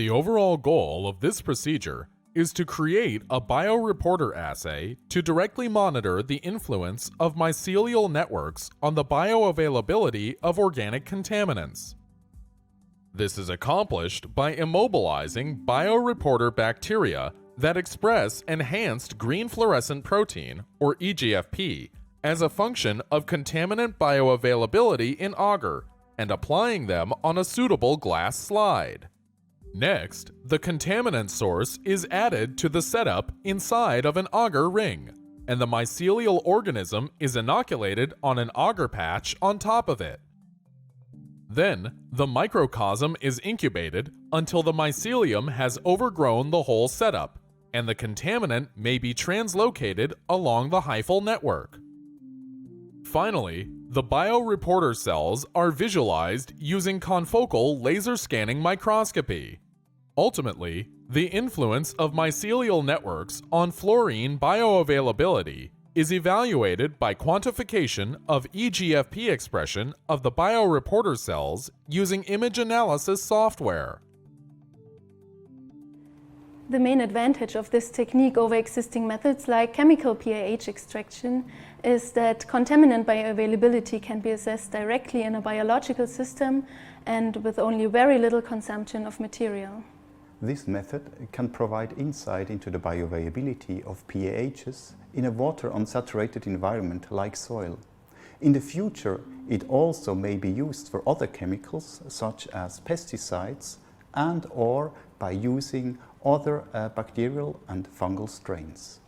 The overall goal of this procedure is to create a Bioreporter assay to directly monitor the influence of mycelial networks on the bioavailability of organic contaminants. This is accomplished by immobilizing Bioreporter bacteria that express enhanced green fluorescent protein, or EGFP, as a function of contaminant bioavailability in agar, and applying them on a suitable glass slide. Next, the contaminant source is added to the setup inside of an agar ring, and the mycelial organism is inoculated on an agar patch on top of it. Then, the microcosm is incubated until the mycelium has overgrown the whole setup, and the contaminant may be translocated along the hyphal network. Finally, the Bioreporter cells are visualized using confocal laser scanning microscopy. Ultimately, the influence of mycelial networks on fluorene bioavailability is evaluated by quantification of EGFP expression of the Bioreporter cells using image analysis software. The main advantage of this technique over existing methods like chemical PAH extraction is that contaminant bioavailability can be assessed directly in a biological system and with only very little consumption of material. This method can provide insight into the bioavailability of PAHs in a water unsaturated environment like soil. In the future, it also may be used for other chemicals such as pesticides and/or by using other bacterial and fungal strains.